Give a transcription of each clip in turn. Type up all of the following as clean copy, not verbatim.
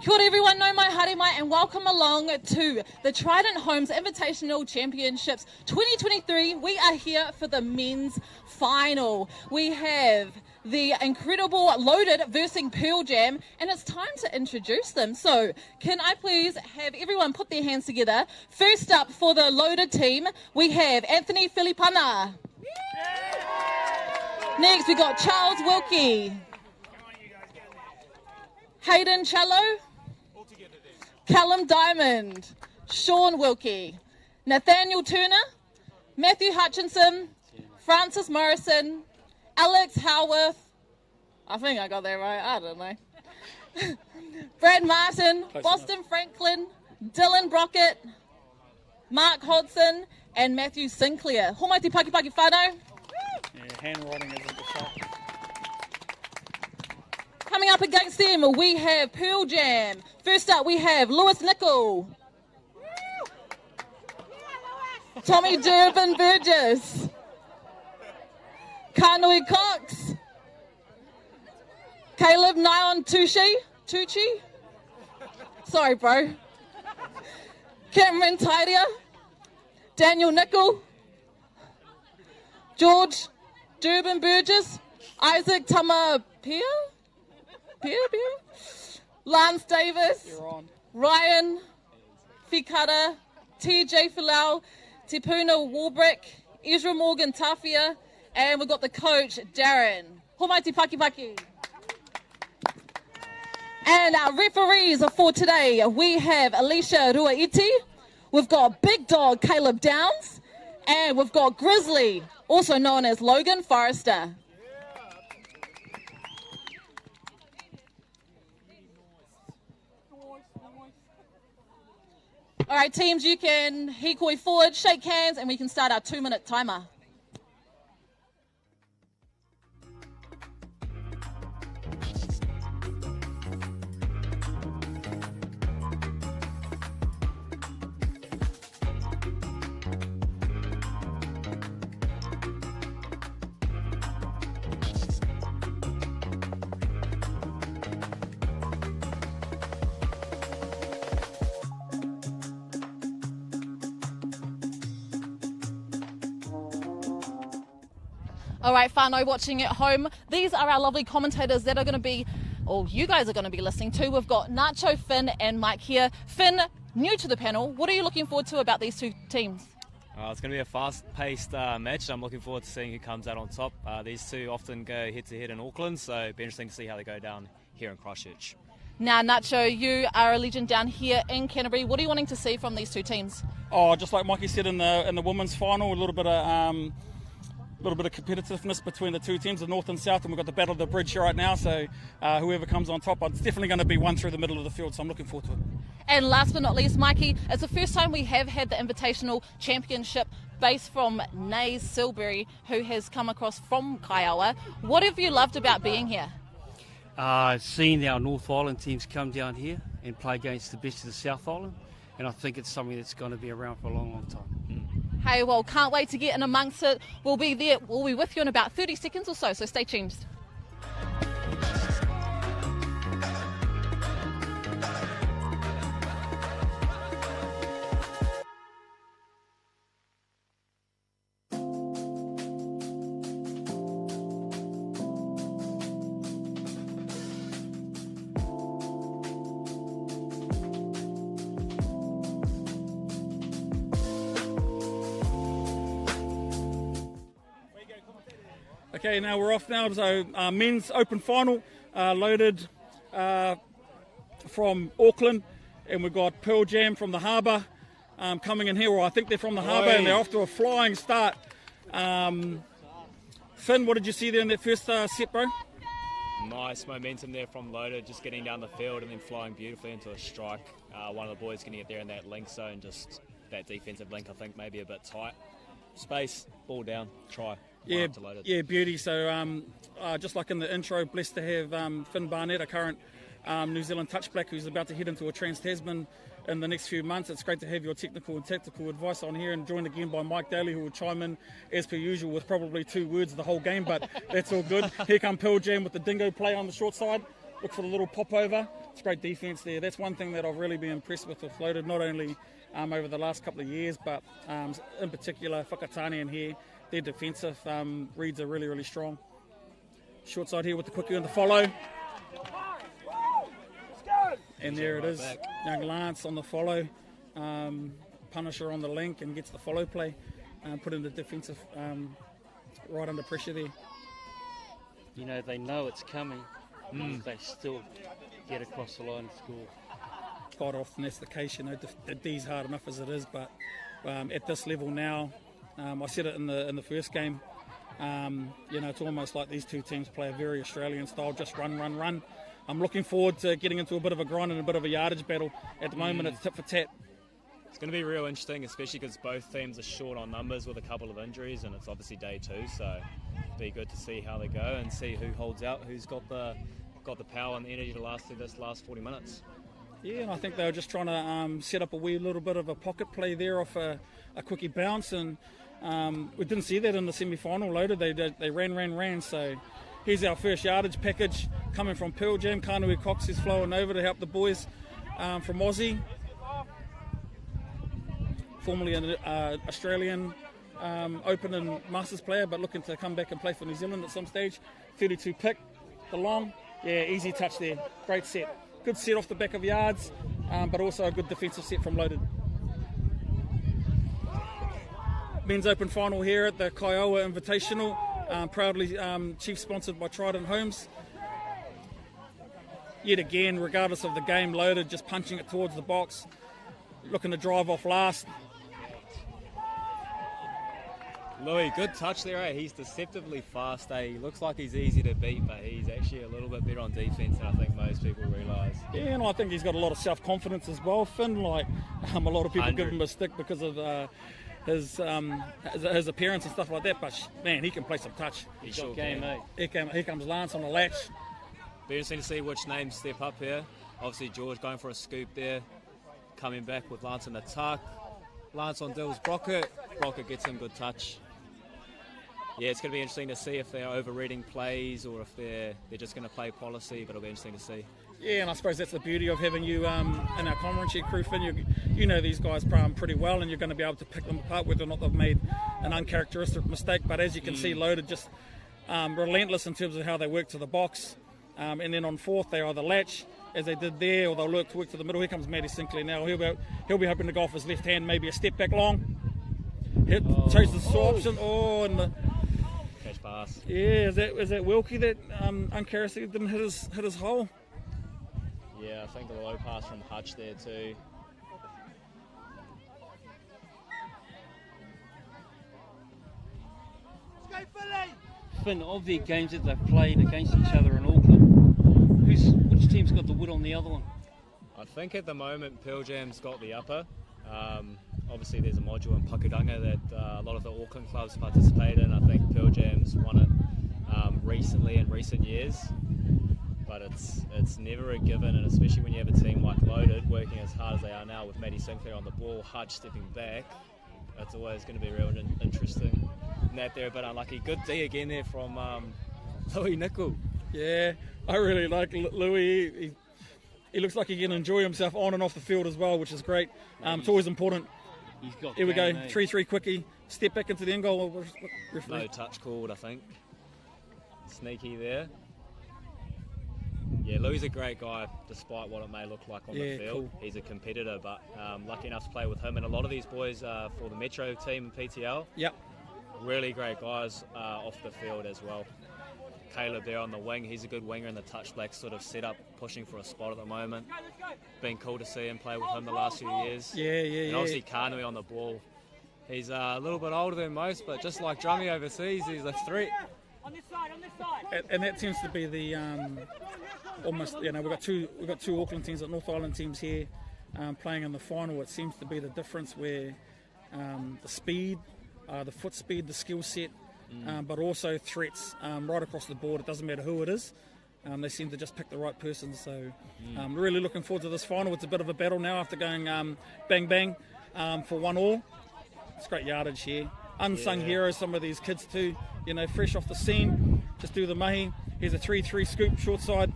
Kia ora everyone, no mai haere mai, and welcome along to the Trident Homes Invitational Championships 2023. We are here for the men's final. We have the incredible Loaded versus Pearl Jam, and it's time to introduce them. So, can I please have everyone put their hands together? First up for the Loaded team, we have Anthony Filipana. Next, we got Charles Wilkie. Hayden Cello. Callum Diamond. Sean Wilkie. Nathaniel Turner. Matthew Hutchinson. Francis Morrison. Alex Howarth. I think I got that right. I don't know. Brad Martin. Boston Franklin. Dylan Brockett. Mark Hodson. And Matthew Sinclair. Homaiti Paki Paki whānau. Yeah, handwriting isn't the shot. Coming up against them, we have Pearl Jam. First up, we have Lewis Nicol. Tommy Durbin Burgess. Kanui Cox. Caleb Nyon Tucci. Sorry, bro. Cameron Tairia. Daniel Nicol. George Durbin Burgess. Isaac Tamapia. Lance Davis, Ryan Fikara, TJ Filau, Tipuna Warbrick, Ezra Morgan Tafia, and we've got the coach, Darren. Homaiti Paki Paki. And our referees for today, we have Alicia Ruaiti, we've got Big Dog Caleb Downs, and we've got Grizzly, also known as Logan Forrester. All right, teams, you can hikoi forward, shake hands, and we can start our 2-minute timer. All right, whānau watching at home, these are our lovely commentators that are going to be, or you guys are going to be listening to. We've got Nacho, Finn and Mike here. Finn, new to the panel, what are you looking forward to about these two teams? It's going to be a fast-paced match. I'm looking forward to seeing who comes out on top. These two often go head-to-head in Auckland, so it'll be interesting to see how they go down here in Christchurch. Now, Nacho, you are a legend down here in Canterbury. What are you wanting to see from these two teams? Oh, just like Mikey said in the women's final, a little bit of competitiveness between the two teams, the North and South, and we've got the Battle of the Bridge here right now, so whoever comes on top, it's definitely going to be one through the middle of the field, so I'm looking forward to it. And last but not least, Mikey, it's the first time we have had the Invitational Championship based from Nays Silbury, who has come across from Kaiawa. What have you loved about being here? Seeing our North Island teams come down here and play against the best of the South Island, and I think it's something that's going to be around for a long, long time. Hey, well, can't wait to get in amongst it. We'll be there. We'll be with you in about 30 seconds or so stay tuned. Okay, now we're off now, so men's open final, Loaded from Auckland, and we've got Pearl Jam from the harbour coming in here, or I think they're from the harbour, and they're off to a flying start. Finn, what did you see there in that first set, bro? Nice momentum there from Loaded, just getting down the field and then flying beautifully into a strike. One of the boys going to get there in that link zone, just that defensive link, I think maybe a bit tight. Space, ball down, try. Yeah, beauty. So just like in the intro, blessed to have Finn Barnett, a current New Zealand touchback who's about to head into a Trans-Tasman in the next few months. It's great to have your technical and tactical advice on here, and joined again by Mike Daly, who will chime in as per usual with probably 2 words the whole game, but that's all good. Here come Pearl Jam with the dingo play on the short side. look for the little pop over. It's great defence there. That's one thing that I've really been impressed with Loaded, not only over the last couple of years, but in particular, Whakatane and here, their defensive reads are really, really strong. Short side here with the quickie and the follow. And there it is, young Lance on the follow. Punisher on the link and gets the follow play. Put in the defensive right under pressure there. You know, they know it's coming, they still get across the line and score. Quite often that's the case, you know, the D's hard enough as it is, but at this level now, I said it in the first game, you know, it's almost like these two teams play a very Australian style, just run. I'm looking forward to getting into a bit of a grind and a bit of a yardage battle. At the moment, it's tit for tat. It's going to be real interesting, especially because both teams are short on numbers with a couple of injuries, and it's obviously day 2, so it'll be good to see how they go and see who holds out, who's got the power and the energy to last through this last 40 minutes. Yeah, and I think they were just trying to set up a wee little bit of a pocket play there off a quickie bounce, and we didn't see that in the semi-final. Loaded, they ran, so here's our first yardage package coming from Pearl Jam. Kānui Cox is flowing over to help the boys from Aussie. Formerly an Australian Open and Masters player, but looking to come back and play for New Zealand at some stage. 32 pick, the long, yeah, easy touch there, great set. Good set off the back of yards, but also a good defensive set from Loaded. Men's Open final here at the Kaiawa Invitational, proudly chief sponsored by Trident Homes. Yet again, regardless of the game, Loaded just punching it towards the box, looking to drive off last. Louis, good touch there, eh? He's deceptively fast, eh? He looks like he's easy to beat, but he's actually a little bit better on defence than I think most people realise. Yeah, and I think he's got a lot of self-confidence as well, Finn. Like, a lot of people 100. give him a stick because of his appearance and stuff like that, but man, he can play some touch. He's got game, eh? Here comes Lance on the latch. Be interesting to see which names step up here. Obviously, George going for a scoop there, coming back with Lance in the tuck. Lance on Dills Brockett. Brockett gets him good touch. Yeah, it's going to be interesting to see if they're overreading plays or if they're just going to play policy, but it'll be interesting to see. Yeah, and I suppose that's the beauty of having you in our commentary crew, Finn. You know these guys pretty well, and you're going to be able to pick them apart whether or not they've made an uncharacteristic mistake. But as you can see, Loaded just relentless in terms of how they work to the box. And then on fourth, they either latch, as they did there, or they'll work to the middle. Here comes Matty Sinclair now. He'll be hoping to go off his left hand, maybe a step back long. Chose the saw option. And the catch pass. Yeah, is that Wilkie that uncharacteristically didn't hit his hole? Yeah, I think the low pass from Hutch there too. Finn, of their games that they've played against each other in Auckland, which team's got the wood on the other one? I think at the moment Pearl Jam's got the upper. Obviously there's a module in Pakudanga that a lot of the Auckland clubs participate in. I think Pearl Jam's won it recently in recent years, but it's never a given, and especially when you have a team like Loaded working as hard as they are now with Matty Sinclair on the ball, Hutch stepping back. It's always going to be real interesting. That there, but unlucky. Good D again there from Louis Nickel. Yeah, I really like Louis. He looks like he can enjoy himself on and off the field as well, which is great. It's always important. He's got Here we go, 3-3 quickie. Step back into the end goal. No touch called, I think. Sneaky there. Yeah, Louis is a great guy, despite what it may look like on the field. Cool. He's a competitor, but lucky enough to play with him and a lot of these boys for the Metro team in PTL. Yep. Really great guys off the field as well. Caleb there on the wing, he's a good winger in the touch black sort of setup, pushing for a spot at the moment. Been cool to see him play with him the last few years. And obviously Kānui on the ball. He's a little bit older than most, but just like Drummy overseas, he's a threat. On this side. And that tends to be the almost, you know, we've got two Auckland teams, North Island teams here playing in the final. It seems to be the difference where the speed, the foot speed, the skill set, but also threats right across the board. It doesn't matter who it is. They seem to just pick the right person. So really looking forward to this final. It's a bit of a battle now after going bang bang for 1-1. It's great yardage here. Unsung heroes, some of these kids too. You know, fresh off the scene, just do the mahi. Here's a 3-3 scoop, short side.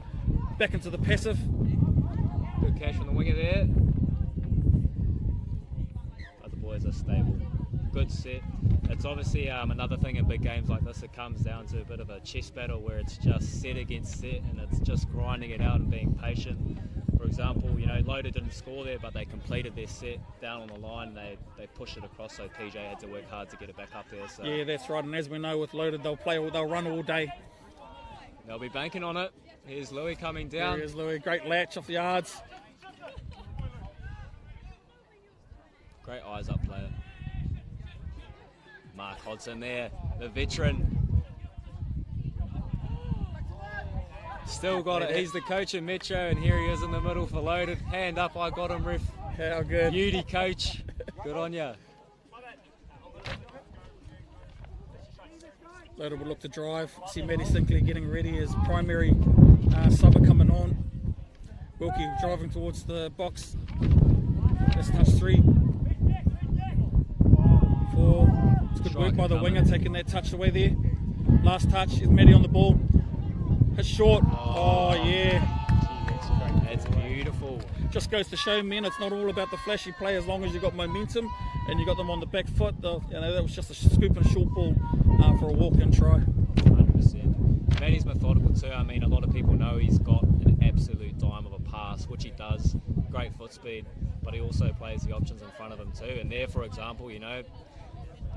back into the passive. Good catch from the winger there. But the boys are stable. Good set. It's obviously another thing in big games like this, it comes down to a bit of a chess battle where it's just set against set and it's just grinding it out and being patient. For example, you know, Loader didn't score there, but they completed their set down on the line. They pushed it across, so PJ had to work hard to get it back up there. So Yeah, that's right. And as we know with Loaded, they'll run all day. they'll be banking on it. Here's Louis coming down. There is Louis, great latch off the yards. Great eyes up player. Mark Hodson there, the veteran. Still got it. He's the coach in Metro, and here he is in the middle for Loaded. Hand up, I got him, ref. How good. Beauty, coach. Good on ya. Loaded will look to drive. See Matty Sinclair getting ready as primary subber coming on. Wilkie driving towards the box. That's touch 3. 4. It's good work by the winger, taking that touch away there. Last touch is Matty on the ball. Hit short. Oh yeah. That's beautiful. Just goes to show, men, it's not all about the flashy play as long as you've got momentum and you got them on the back foot. That was just a scoop and a short ball for a walk-in try. 100%. Matty's methodical too. I mean, a lot of people know he's got an absolute dime of a pass, which he does. Great foot speed, but he also plays the options in front of him too. And there, for example, you know,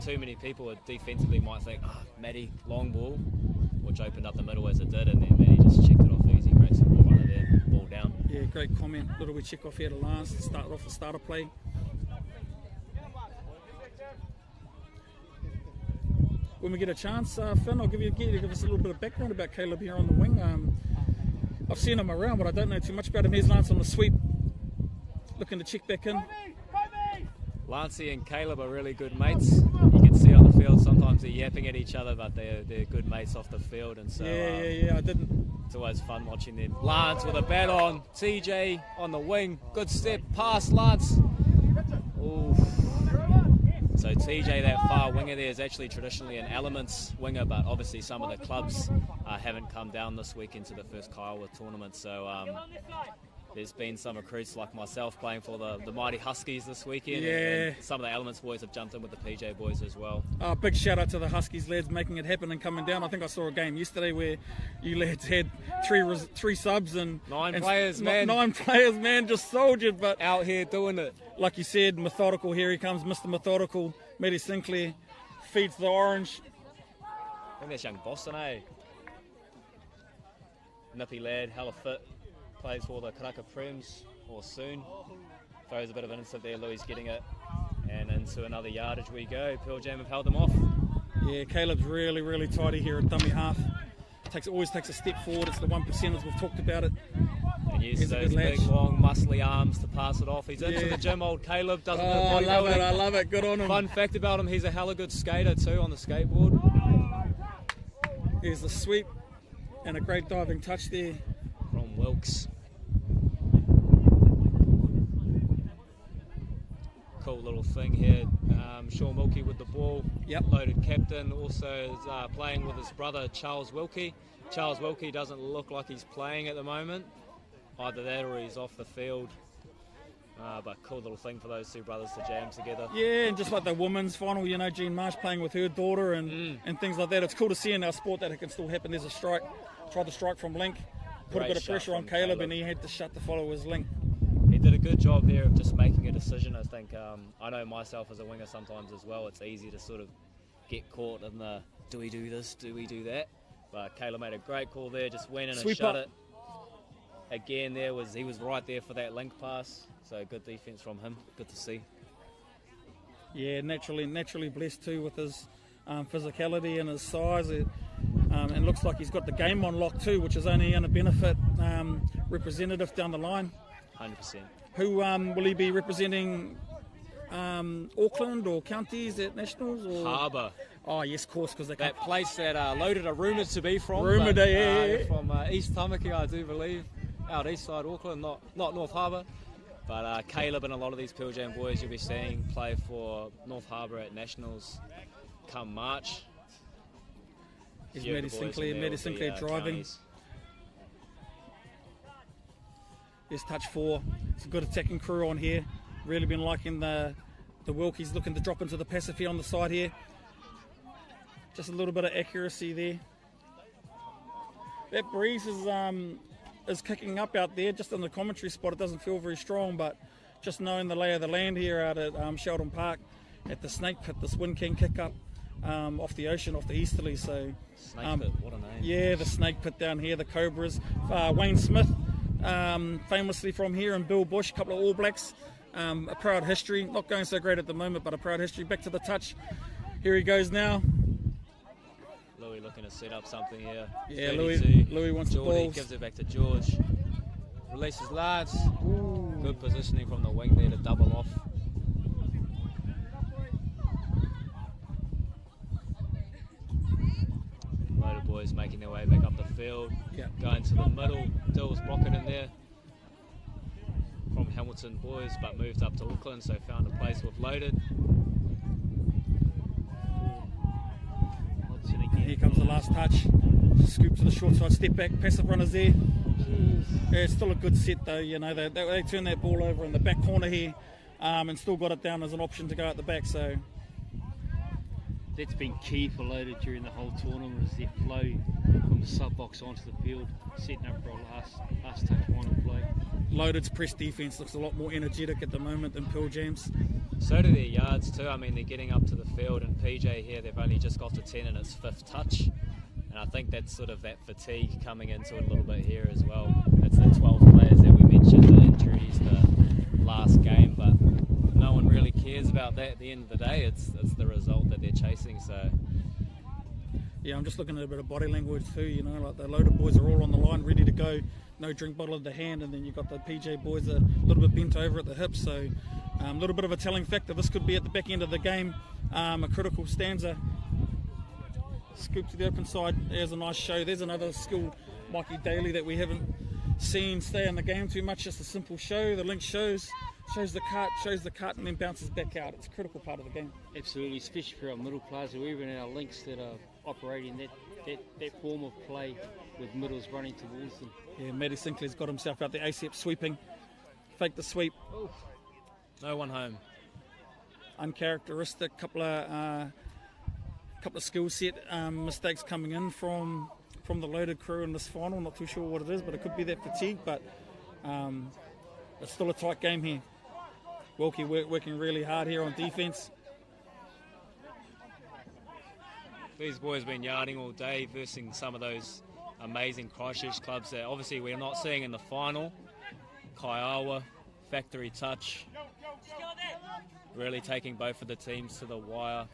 too many people defensively might think, Matty, long ball, which opened up the middle as it did, and then Matty just checked it off easy. Great simple runner there, ball down. Yeah, great comment. Little we check off here to Lance to start off the starter play. When we get a chance, Finn, I'll give us a little bit of background about Caleb here on the wing. I've seen him around, but I don't know too much about him. Here's Lance on the sweep, looking to check back in. Lancey and Caleb are really good mates. You can see on the field sometimes they're yapping at each other, but they're good mates off the field. And so Yeah, I didn't. It's always fun watching them. Lance with a bat on, TJ on the wing, good step, pass Lance. Ooh. So TJ, that far winger there, is actually traditionally an Elements winger, but obviously some of the clubs haven't come down this week into the first Kaiawa tournament. So there's been some recruits like myself playing for the mighty Huskies this weekend. Yeah. And some of the Elements boys have jumped in with the PJ boys as well. Big shout out to the Huskies lads making it happen and coming down. I think I saw a game yesterday where you lads had three subs and 9 players, man. 9 players, man, just soldiered, but Out here doing it. like you said, methodical. Here he comes, Mr. Methodical. Matty Sinclair feeds the orange. I think that's young Boston, eh? Nippy lad, hella fit. Plays for the Karaka Prems, or soon. Throws a bit of an instant there, Louis getting it. And into another yardage we go. Pearl Jam have held them off. Yeah, Caleb's really, really tidy here at dummy half. Always takes a step forward. It's the 1%ers, we've talked about it. And uses He's a those good big, lad. long, muscly arms to pass it off. He's into Yeah. the gym, old Caleb. Does a bit Oh, of I love it, bodybuilding. I love it. Good on him. Fun fact about him, he's a hella good skater too on the skateboard. Here's the sweep and a great diving touch there. From Wilkes. Cool little thing here. Sean Wilkie with the ball. Yep. Loaded captain. Also is playing with his brother Charles Wilkie. Charles Wilkie doesn't look like he's playing at the moment. Either that or he's off the field. But cool little thing for those two brothers to jam together. Yeah, and just like the women's final, you know, Jean Marsh playing with her daughter and things like that. It's cool to see in our sport that it can still happen. There's a strike. Tried to strike from Link. Put Great a bit of shot pressure on from Caleb, Caleb. and he had to shut the follower's Link. He did a good job there of just making a decision. I think I know myself as a winger sometimes as well. It's easy to sort of get caught in the do we do this, do we do that? But Caleb made a great call there, just went in and Sweep shut up. it. Again, he was right there for that link pass. So good defense from him. Good to see. Yeah, naturally blessed too with his physicality and his size. And looks like he's got the game on lock too, which is only going to benefit representative down the line. 100%. Who will he be representing? Auckland or counties at nationals? Or? Harbour. Oh yes, of course, because they That place that Loaded are rumoured to be from. Rumoured, but, yeah. From East Tamaki, I do believe. Out east side Auckland, not North Harbour. But Caleb and a lot of these Pearl Jam boys you'll be seeing play for North Harbour at nationals come March. Is Few of Matty the boys Sinclair, in there will be, Sinclair driving. counties. There's touch 4. It's a good attacking crew on here. Really been liking the Wilkies looking to drop into the passive here on the side here. Just a little bit of accuracy there. That breeze is kicking up out there. Just in the commentary spot, it doesn't feel very strong, but just knowing the lay of the land here out at Sheldon Park at the Snake Pit, this wind can kick up off the ocean, off the easterly. So Snake Pit, what a name. Yeah, the Snake Pit down here, the Cobras. Wayne Smith, famously from here, and Bill Bush, a couple of All Blacks. A proud history, not going so great at the moment, but a proud history. Back to the touch. Here he goes now. Louis looking to set up something here. Yeah, Louis wants the Geordie balls. gives it back to George. Releases large. Ooh. Good positioning from the wing there to double off. Loader boys making their way back up the field. Yep. Going to the middle. Dill's rocket in there. From Hamilton boys, but moved up to Auckland, so found a place with Loaded. Here comes the last touch. Scoop to the short side, step back, passive runners there. Yeah, it's still a good set though, you know, they turn that ball over in the back corner here and still got it down as an option to go at the back, so. That's been key for Loaded during the whole tournament, is their flow from the sub box onto the field, setting up for a last touch final play. Loaded's press defence looks a lot more energetic at the moment than Pearl Jam's. So do their yards too. I mean, they're getting up to the field, and PJ here, they've only just got to 10 in its 5th touch. And I think that's sort of that fatigue coming into it a little bit here as well. It's the 12 players that we mentioned, the injuries, the last game, but no one really cares about that at the end of the day. It's the result that they're chasing, so. Yeah, I'm just looking at a bit of body language too, you know, like the Loaded boys are all on the line, ready to go. No drink bottle in the hand, and then you've got the PJ boys a little bit bent over at the hips, so a little bit of a telling factor. This could be at the back end of the game, a critical stanza. Scoop to the open side, there's a nice show. There's another skill, Mikey Daly, that we haven't seen stay in the game too much. Just a simple show. The link shows the cut, and then bounces back out. It's a critical part of the game. Absolutely, especially for our middle players, or even our links that are operating that form of play with middles running towards them. Yeah, Matty Sinclair's got himself out there, ASAP sweeping. Fake the sweep. Oof. No one home. Uncharacteristic, couple of skill set mistakes coming in from the Loaded crew in this final. Not too sure what it is, but it could be that fatigue, but it's still a tight game here. Wilkie working really hard here on defence. These boys have been yarding all day, versing some of those amazing Christchurch clubs that obviously we're not seeing in the final. Kaiawa, Factory Touch, really taking both of the teams to the wire.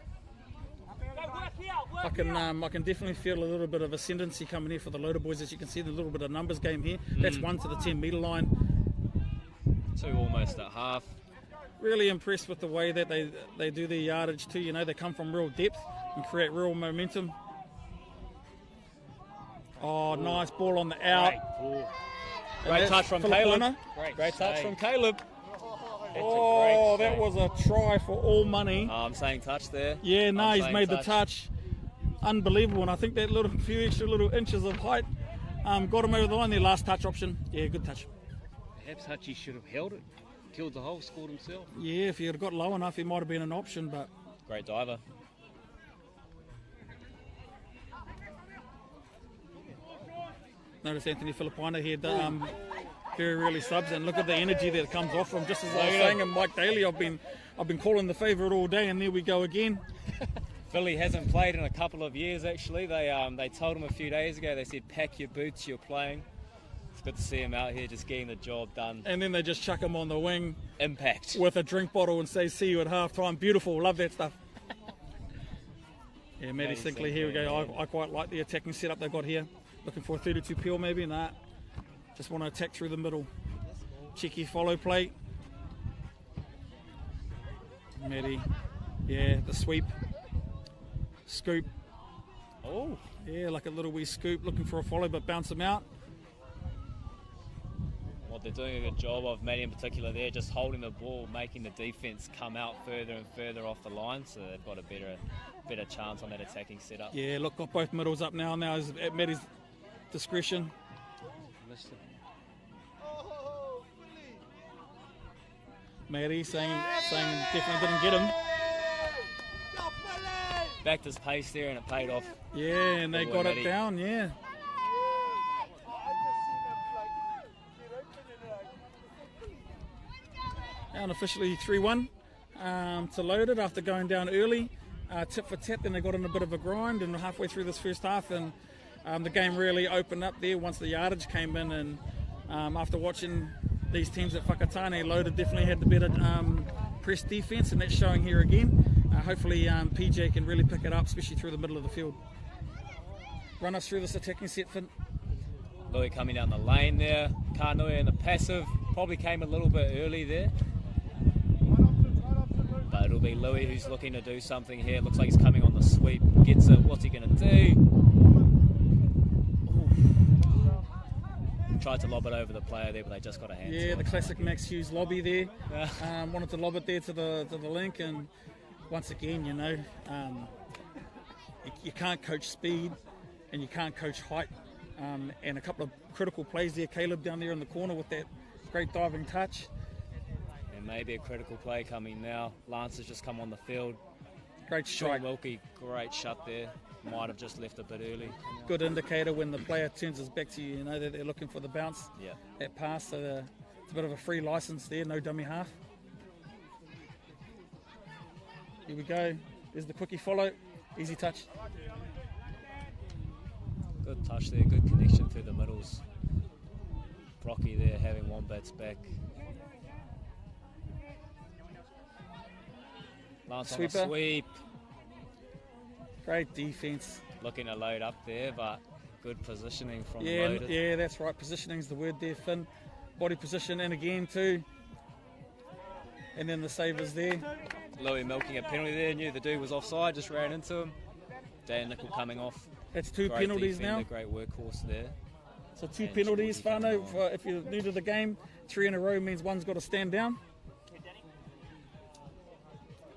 I can definitely feel a little bit of ascendancy coming here for the Loader boys. As you can see, there's a little bit of numbers game here. That's 1 to the 10 metre line. 2 almost at half. Really impressed with the way that they do their yardage too. You know, they come from real depth and create real momentum. Oh, nice ball on the out. Great touch from Caleb. Great touch from Caleb. Oh, that was a try for all money. I'm saying touch there. Yeah, no, he's made the touch. Unbelievable, and I think that few extra little inches of height got him over the line. Their last touch option. Yeah, good touch. Perhaps Hutchie should have held it, killed the hole, scored himself. Yeah, if he had got low enough, he might have been an option, but... Great diver. Notice Anthony Filippino here very rarely subs, and look at the energy that comes off from. Just as I was saying, and Mike Daly, I've been calling the favourite all day, and there we go again. Philly hasn't played in a couple of years actually. They told him a few days ago, they said pack your boots, you're playing. It's good to see him out here just getting the job done. And then they just chuck him on the wing. Impact. With a drink bottle and say see you at half time. Beautiful, love that stuff. Yeah, Matty Sinclair, here we go. I quite like the attacking setup they've got here. Looking for a 32 peel maybe, nah. Just want to attack through the middle. Cheeky follow play. Matty, yeah, the sweep. Scoop. Oh. Yeah, like a little wee scoop, looking for a follow but bounce them out. Well, they're doing a good job of, Matty in particular there, just holding the ball, making the defence come out further and further off the line, so they've got a better chance on that attacking setup. Yeah, look, got both middles up now. Now is at Matty's discretion. Missed it. Matty saying definitely didn't get him. Backed his pace there and it paid off. Yeah, and they got it down, yeah. Unofficially 3-1 to Loaded after going down early. Tip for tap, then they got in a bit of a grind, and halfway through this first half, and the game really opened up there once the yardage came in. And after watching these teams at Whakatane, Loaded definitely had the better press defence, and that's showing here again. Hopefully PJ can really pick it up, especially through the middle of the field. Run us through this attacking set, Finn. Louis coming down the lane there. Kānui in the passive, probably came a little bit early there. But it'll be Louis who's looking to do something here. Looks like he's coming on the sweep. Gets it. What's he going to do? Ooh. Tried to lob it over the player there, but they just got a hand. Yeah, the classic Max Hughes lobby there. Wanted to lob it there to the link, and once again, you know, you can't coach speed and you can't coach height. And a couple of critical plays there. Caleb down there in the corner with that great diving touch. Maybe a critical play coming now. Lance has just come on the field. Great strike. Sean Wilkie, great shot there. Might have just left a bit early. Good indicator when the player turns his back to you, you know that they're looking for the bounce. Yeah. That pass, so it's a bit of a free license there, no dummy half. Here we go. There's the quickie follow. Easy touch. Good touch there, good connection through the middles. Brocky there having Wombats back. Lance on a sweep. Great defence. Looking to load up there, but good positioning from Loaded. Yeah, that's right. Positioning's the word there, Finn. Body position in again too. And then the save is there. Louis milking a penalty there. Knew the dude was offside, just ran into him. Dan Nickel coming off. That's two great penalties defender, now. Great workhorse there. So two penalties, Whānau. If you're new to the game, 3 in a row means one's got to stand down.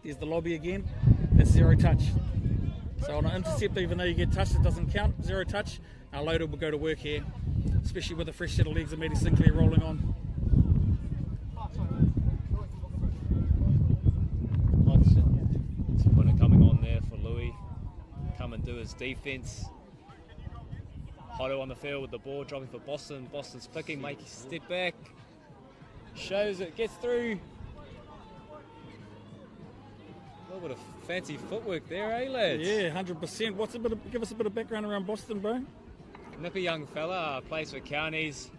There's the lobby again. That's 0 touch. So on an intercept, even though you get touched, it doesn't count. 0 touch. Our Loader will go to work here, especially with the fresh set of legs of Matty Sinclair rolling on. Winner coming on there for Louis. Come and do his defence. Hodo on the field with the ball, dropping for Boston. Boston's picking, make his step back. Shows it, gets through. A little bit of fancy footwork there, eh, lads? Yeah, 100%. Give us a bit of background around Boston, bro. Nippy young fella, plays for Counties.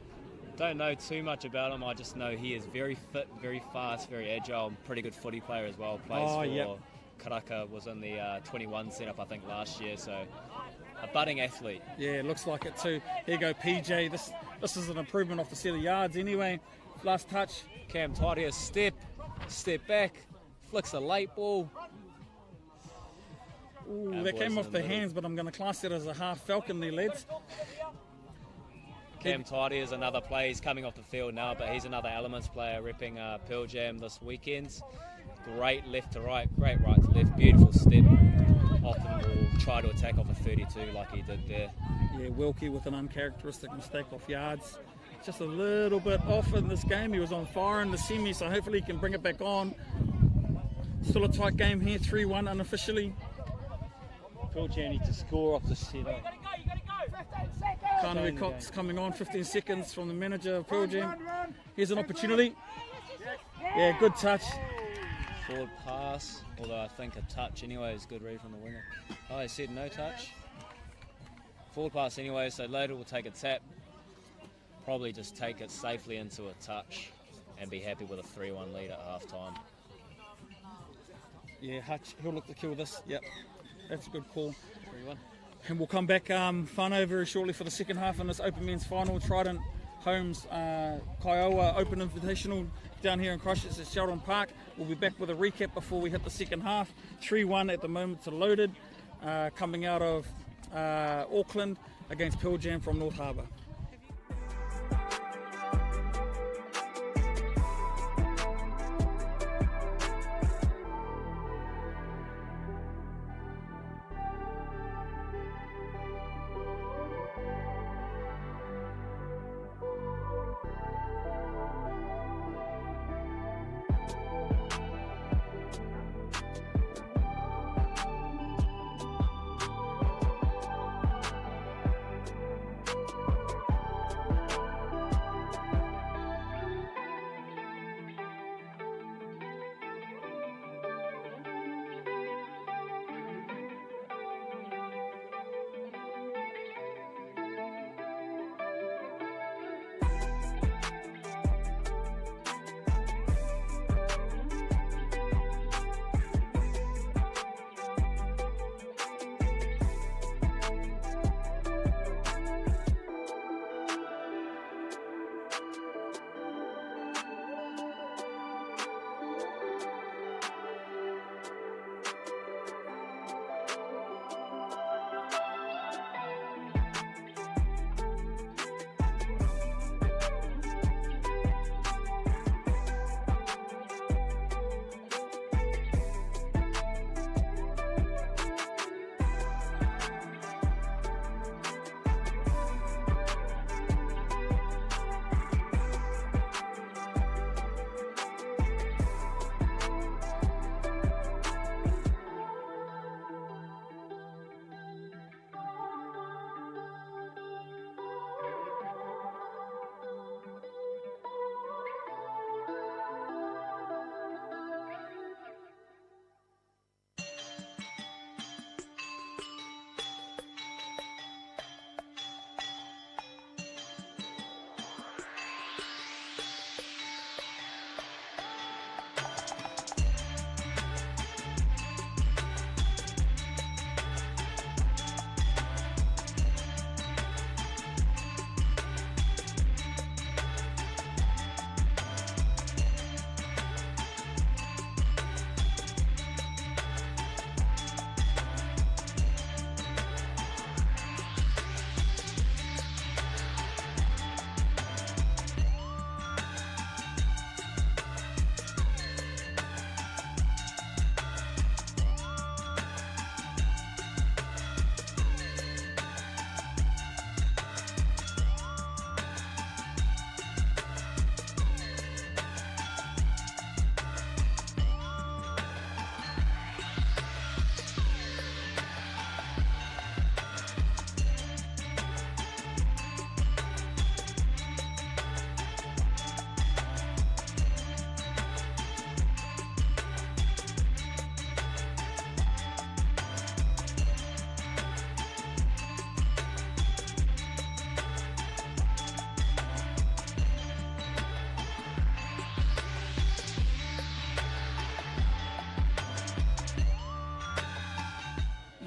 Don't know too much about him. I just know he is very fit, very fast, very agile, and pretty good footy player as well. Plays for Karaka, was in the 21 setup, I think, last year. So a budding athlete. Yeah, it looks like it too. Here you go, PJ. This is an improvement off the set of yards anyway. Last touch. Cam Tidier, step back, flicks a late ball. Ooh, that came off the hands, but I'm going to class it as a half falcon there, lads. Cam Tidy is another player. He's coming off the field now, but he's another Elements player repping Pearl Jam this weekend. Great left to right, great right to left, beautiful step. Often will try to attack off a 32 like he did there. Yeah, Wilkie with an uncharacteristic mistake off yards. Just a little bit off in this game. He was on fire in the semi, so hopefully he can bring it back on. Still a tight game here, 3-1 unofficially. Pearl Jam need to score off the setup. Kānui Cox coming on, 15 seconds from the manager of Pearl Jam. Here's an opportunity. Yeah, good touch. Forward pass, although I think a touch anyway is good read from the winger. Oh, he said no touch. Forward pass anyway, so Loader will take a tap. Probably just take it safely into a touch and be happy with a 3-1 lead at half time. Yeah, Hutch, he'll look to kill this. Yep, that's a good call. 3-1. And we'll come back whānau very shortly for the second half in this Open Men's Final. Trident Homes Kaiawa Open Invitational down here in Christchurch at Sheldon Park. We'll be back with a recap before we hit the second half. 3-1 at the moment to Loaded, coming out of Auckland against Pearl Jam from North Harbour.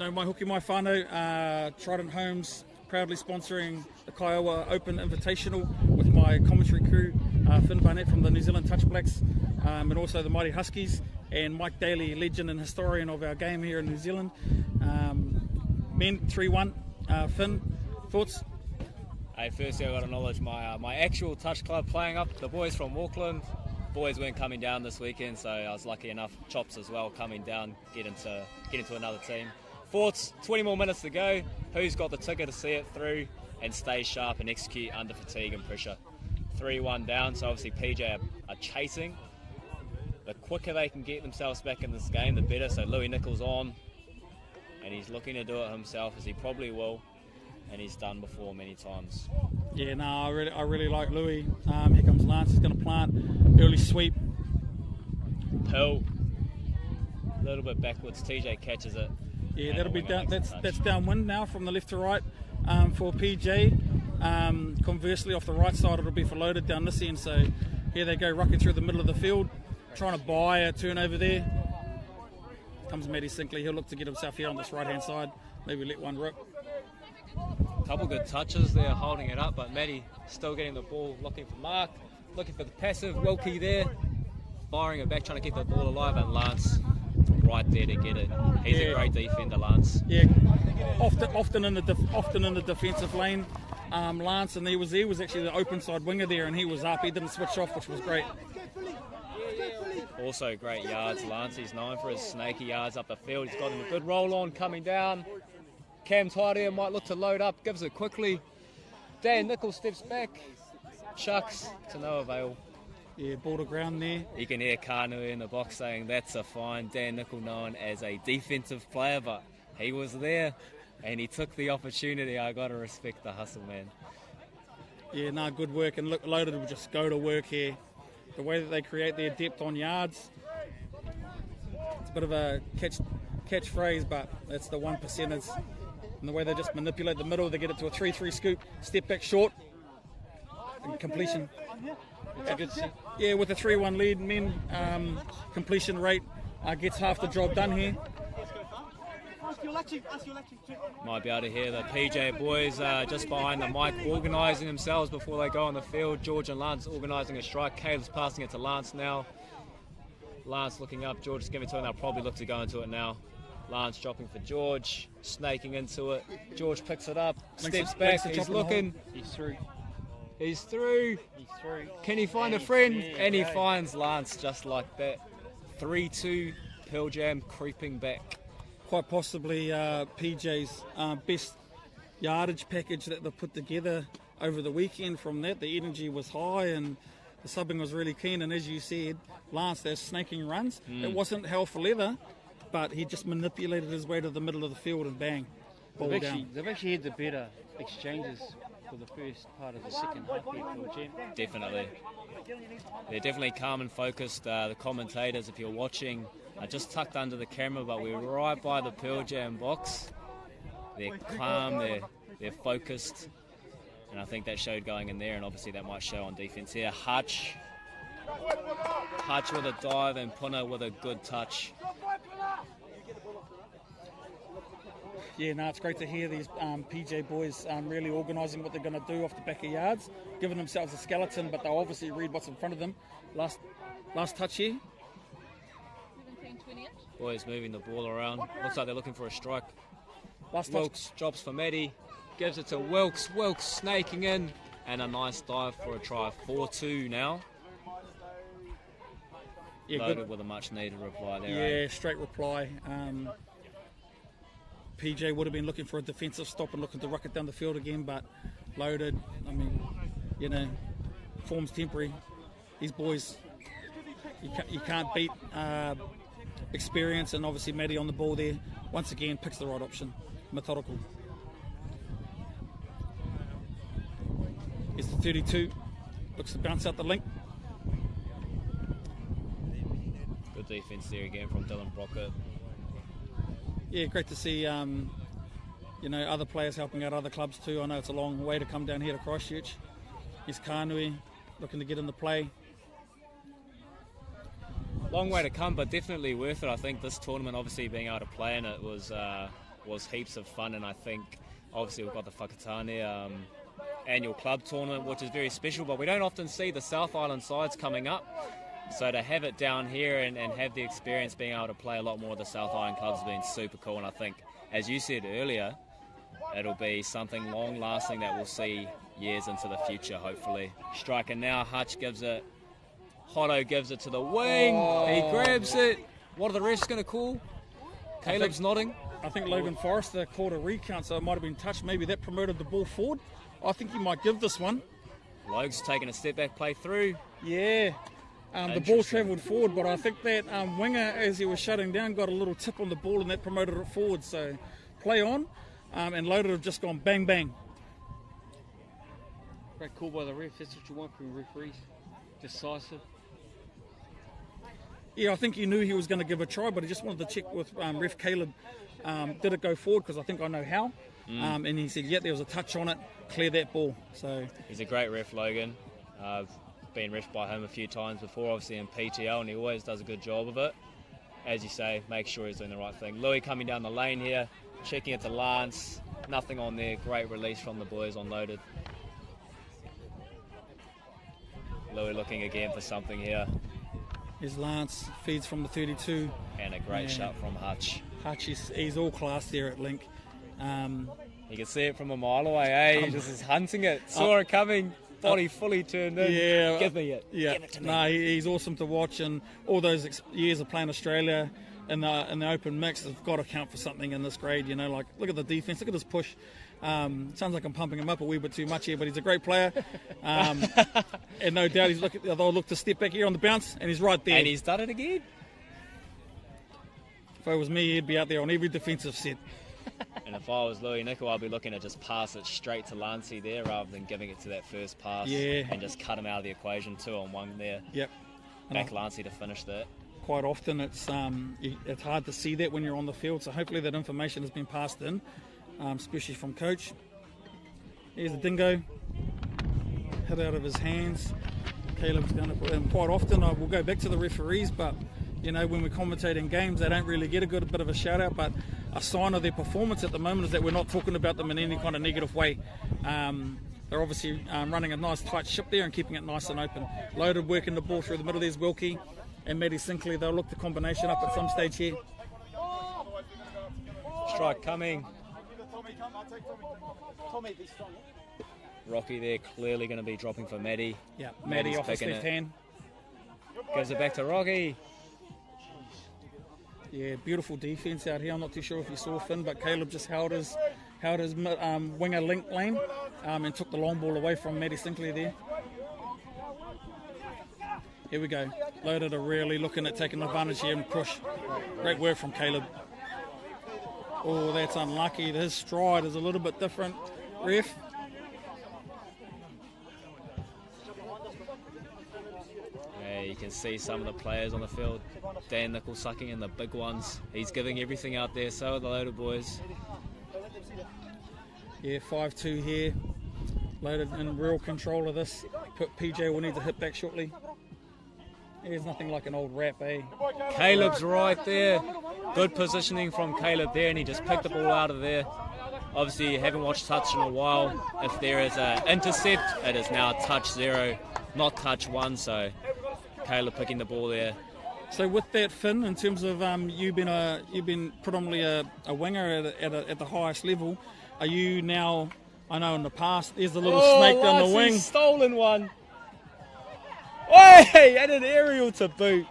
No, mai hoki mai whānau, Trident Homes, proudly sponsoring the Kaiawa Open Invitational with my commentary crew, Finn Barnett from the New Zealand Touch Blacks, and also the Mighty Huskies, and Mike Daly, legend and historian of our game here in New Zealand. Men 3-1. Finn, thoughts? Hey, firstly, I've got to acknowledge my actual touch club playing up. The boys from Auckland. Boys weren't coming down this weekend, so I was lucky enough. Chops as well coming down, get into another team. Thoughts? 20 more minutes to go. Who's got the ticket to see it through and stay sharp and execute under fatigue and pressure? 3-1 down, so obviously PJ are chasing. The quicker they can get themselves back in this game, the better. So Louis Nichols on, and he's looking to do it himself, as he probably will, and he's done before many times. Yeah, no, I really like Louis. Here comes Lance. He's going to plant early sweep. Hill, a little bit backwards. TJ catches it. Yeah, that'll be down. That's downwind now from the left to right for PJ. Conversely, off the right side, it'll be for Loaded down this end. So here they go, rocking through the middle of the field, trying to buy a turnover there. Comes Matty Sinkley. He'll look to get himself here on this right-hand side. Maybe let one rip. Couple good touches there, holding it up, but Matty still getting the ball, looking for Mark, looking for the passive. Wilkie there, firing it back, trying to keep the ball alive, and Lance right there to get it. He's a great defender, Lance. Yeah, often in the defensive lane. Lance, and he was actually the open side winger there, and he was up. He didn't switch off, which was great. Also great yards, Lance. He's known for his snaky yards up the field. He's got him a good roll on coming down. Cam Tairea might look to load up, gives it quickly. Dan Nichols steps back, chucks to no avail. Yeah, ball to ground there. You can hear Kānui in the box saying that's a fine. Dan Nichols known as a defensive player, but he was there and he took the opportunity. I got to respect the hustle, man. Yeah, no, good work, and look, Loaded will just go to work here. The way that they create their depth on yards, it's a bit of a catchphrase, but that's the 1%ers. And the way they just manipulate the middle, they get it to a 3-3 scoop, step back short, and completion. Yeah, with a 3-1 lead, men completion rate gets half the job done here. Might be able to hear the PJ boys just behind the mic organising themselves before they go on the field. George and Lance organising a strike. Caleb's passing it to Lance now. Lance looking up, George is giving it to him. They'll probably look to go into it now. Lance dropping for George, snaking into it. George picks it up, steps back, he's looking. He's through. He's through. Can he find a friend? And he finds Lance just like that. 3-2, Pearl Jam creeping back. Quite possibly PJ's best yardage package that they put together over the weekend. From that, the energy was high and the subbing was really keen. And as you said, Lance, those snaking runs, it wasn't hell for leather, but he just manipulated his way to the middle of the field and bang, ball down. They've actually had the better exchanges for the first part of the second half here, Pearl Jam. Definitely. They're definitely calm and focused. The commentators, if you're watching, are just tucked under the camera, but we're right by the Pearl Jam box. They're calm, they're focused, and I think that showed going in there, and obviously that might show on defence here. Hutch with a dive and Puna with a good touch. Yeah, no, it's great to hear these PJ boys really organising what they're going to do off the back of yards, giving themselves a skeleton, but they'll obviously read what's in front of them. Last touch here. Boys moving the ball around. Looks like they're looking for a strike. Wilkes drops for Matty, gives it to Wilkes. Wilkes snaking in, and a nice dive for a try. 4-2 now. Yeah, Loaded with a much needed reply there. Yeah, straight reply. PJ would have been looking for a defensive stop and looking to ruck it down the field again, but Loaded, I mean, you know, form's temporary. These boys, you can't beat experience, and obviously Matty on the ball there, once again, picks the right option. Methodical. Here's the 32, looks to bounce out the link. Good defence there again from Dylan Brockett. Yeah, great to see you know, other players helping out other clubs too. I know it's a long way to come down here to Christchurch. Here's Kānui looking to get into play. Long way to come, but definitely worth it. I think this tournament, obviously being able to play in it, was was heaps of fun, and I think obviously we've got the Whakatane annual club tournament, which is very special, but we don't often see the South Island sides coming up. So to have it down here and have the experience being able to play a lot more of the South Island clubs has been super cool, and I think, as you said earlier, it'll be something long-lasting that we'll see years into the future, hopefully. Striker now, Hutch gives it, Hotto gives it to the wing, he grabs it. What are the refs going to call? Caleb's nodding. I think Logan Forrester called a recount, so it might have been touched. Maybe that promoted the ball forward. I think he might give this one. Logan's taking a step back play through. Yeah. The ball travelled forward, but I think that winger, as he was shutting down, got a little tip on the ball and that promoted it forward. So play on, and Loaded have just gone bang, bang. Great call by the ref. That's what you want from referees. Decisive. Yeah, I think he knew he was going to give a try, but he just wanted to check with ref Caleb. Did it go forward? Because I think I know how. And he said, yeah, there was a touch on it. Clear that ball. So he's a great ref, Logan. I've been refed by him a few times before, obviously in PTL, and he always does a good job of it. As you say, make sure he's doing the right thing. Louis coming down the lane here, checking it to Lance. Nothing on there. Great release from the boys on Loaded. Louis looking again for something here. Here's Lance, feeds from the 32. And a great shot from Hutch. Hutch, he's all class there at Link. You can see it from a mile away, eh? He just is hunting it. Saw it coming, body fully turned in. Yeah. Give me it. Yeah. Give it to me. No, he's awesome to watch, and all those years of playing Australia in the open mix have got to count for something in this grade, you know. Like, look at the defence, look at his push. Sounds like I'm pumping him up a wee bit too much here, but he's a great player. And no doubt they'll look to step back here on the bounce, and he's right there. And he's done it again. If it was me, he'd be out there on every defensive set. And if I was Louis Nickel, I'd be looking to just pass it straight to Lancey there rather than giving it to that first pass. Yeah. And just cut him out of the equation, 2-on-1 there. Yep. Back Lancey to finish that. Quite often it's hard to see that when you're on the field, so hopefully that information has been passed in, especially from coach. Here's the dingo. Hit out of his hands. Caleb's going to put in. Quite often we'll go back to the referees, but you know, when we're commentating games, they don't really get a bit of a shout out, but a sign of their performance at the moment is that we're not talking about them in any kind of negative way. They're obviously running a nice tight ship there and keeping it nice and open. Loaded, working the ball through the middle. There's Wilkie and Maddie Sinclair. They'll look the combination up at some stage here. Strike coming. Rocky there, clearly going to be dropping for Maddie. Yeah, Maddie off his left hand. Gives it back to Rocky. Yeah, beautiful defence out here. I'm not too sure if you saw Finn, but Caleb just held his winger link lane and took the long ball away from Maddie Sinclair there. Here we go. Loaded are really looking at taking advantage here and push. Great work from Caleb. Oh, that's unlucky. His stride is a little bit different. Ref. Yeah, you can see some of the players on the field. Dan Nickel sucking in the big ones. He's giving everything out there. So are the Loaded boys. Yeah, 5-2 here. Loaded in real control of this. PJ will need to hit back shortly. There's nothing like an old rap, eh? Caleb's right there. Good positioning from Caleb there, and he just picked the ball out of there. Obviously, you haven't watched touch in a while. If there is an intercept, it is now touch 0, not touch 1. So Caleb picking the ball there. So with that, Finn, in terms of you've been predominantly a winger at the highest level. Are you now? I know in the past there's a little snake down the wing. Stolen one. Hey, and an aerial to boot.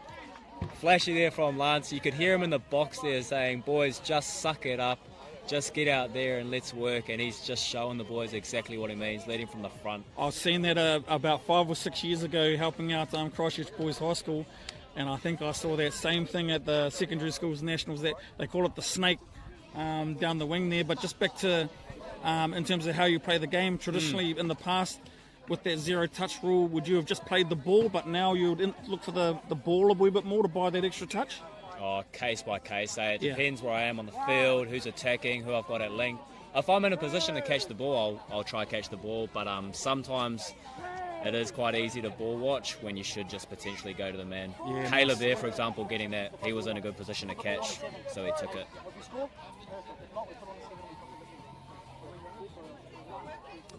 Flashy there from Lance. You could hear him in the box there saying, boys, just suck it up. Just get out there and let's work. And he's just showing the boys exactly what he means, leading from the front. I've seen that about 5 or 6 years ago, helping out Christchurch Boys High School. And I think I saw that same thing at the secondary schools nationals. That they call it the snake down the wing there. But just back to in terms of how you play the game, traditionally in the past, with that 0 touch rule, would you have just played the ball, but now you would look for the ball a wee bit more to buy that extra touch? Oh, case by case. It depends where I am on the field, who's attacking, who I've got at length. If I'm in a position to catch the ball, I'll try to catch the ball. But sometimes it is quite easy to ball watch when you should just potentially go to the man. Yeah, Caleb nice. there, for example, getting that, he was in a good position to catch, so he took it.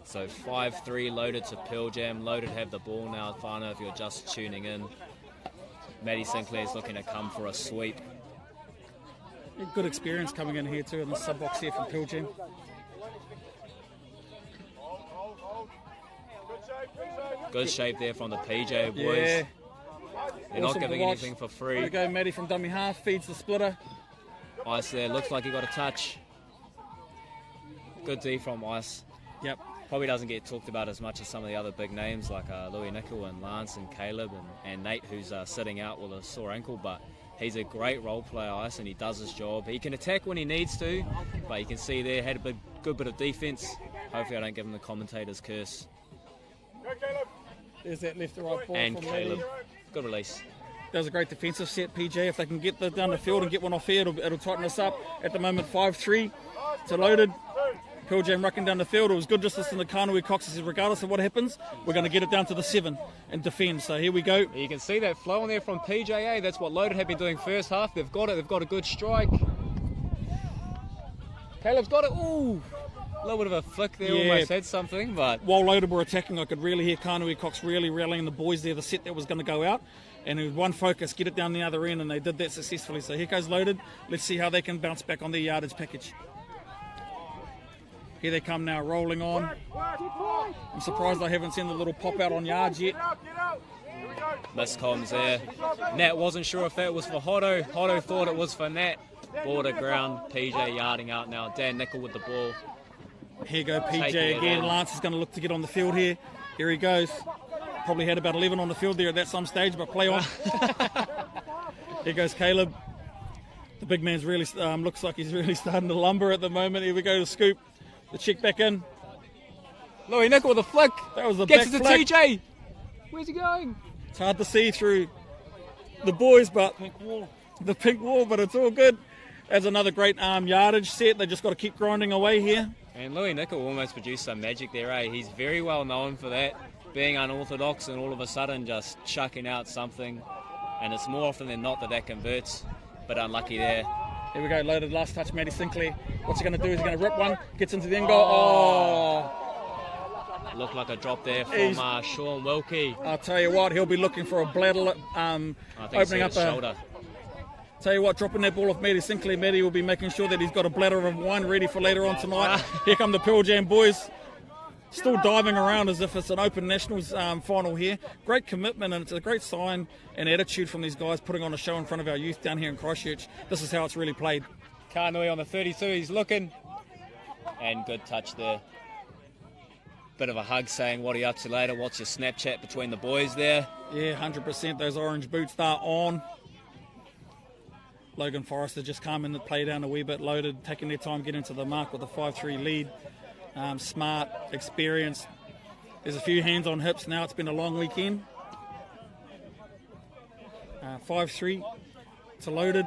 So 5-3 loaded to Pearl Jam. Loaded have the ball now, Whānau, if you're just tuning in. Maddie Sinclair's looking to come for a sweep. Good experience coming in here too in the sub box here from Pearl Jam. Good shape there from the PJ boys. Yeah. They're not giving anything for free. There we go, Maddie from dummy half, feeds the splitter. Ice there, looks like he got a touch. Good D from Ice. Yep. Probably doesn't get talked about as much as some of the other big names like Louis Nickel and Lance and Caleb and Nate, who's sitting out with a sore ankle, but he's a great role player, Ice, and he does his job. He can attack when he needs to, but you can see there, had a good bit of defence. Hopefully I don't give him the commentator's curse. There's that left to right ball And from Caleb, Maddie. good release. That was a great defensive set, PJ. If they can get down the field and get one off here, it'll tighten us up. At the moment, 5-3 to loaded. Pearl Jam rucking down the field. It was good distance in the Kānui Cox. Says regardless of what happens, we're going to get it down to the 7 and defend. So here we go. You can see that flow in there from PJA. That's what Loaded have been doing first half. They've got it. They've got a good strike. Caleb's got it. Ooh, a little bit of a flick there. Yeah. Almost had something, but While Loaded were attacking, I could really hear Kānui Cox really rallying the boys there. The set that was going to go out. And it was one focus, get it down the other end, and they did that successfully. So here goes Loaded. Let's see how they can bounce back on their yardage package. Here they come now, rolling on. I'm surprised I haven't seen the little pop out on yards yet. missed comms there. Nat wasn't sure if that was for Hotto. Hotto thought it was for Nat. Ball to ground. PJ yarding out now. Dan Nickel with the ball. Here go PJ Taking it again. in. Lance is going to look to get on the field here. Here he goes. Probably had about 11 on the field there at that some stage, but play on. Here goes Caleb. The big man's really looks like he's really starting to lumber at the moment. Here we go to scoop. The check back in. Louis Nickel with a flick. That was the Gets back it to flick. TJ. Where's he going? It's hard to see through the boys, but the pink wall, but it's all good. That's another great yardage set. They just got to keep grinding away here. And Louis Nickel almost produced some magic there, eh? He's very well known for that, being unorthodox and all of a sudden just chucking out something. And it's more often than not that converts, but unlucky there. Here we go, loaded last touch, Maddie Sinclair. What's he going to do? Is he going to rip one? Gets into the end goal. Oh! Looked like a drop there from Sean Wilkie. I'll tell you what, he'll be looking for a bladder, I think opening up it's shoulder. Tell you what, dropping that ball off Maddie Sinclair. Maddie will be making sure that he's got a bladder of wine ready for later on tonight. Here come the Pearl Jam boys. Still diving around as if it's an Open Nationals final here. Great commitment, and it's a great sign and attitude from these guys putting on a show in front of our youth down here in Christchurch. This is how it's really played. Kānui on the 32, he's looking. And good touch there. Bit of a hug saying, what are you up to later? What's your Snapchat between the boys there? Yeah, 100%. Those orange boots, they're on. Logan Forrester just come in to play down a wee bit, loaded, taking their time getting to the mark with a 5-3 lead. Smart, experienced. There's a few hands on hips now. It's been a long weekend. 5-3 to loaded.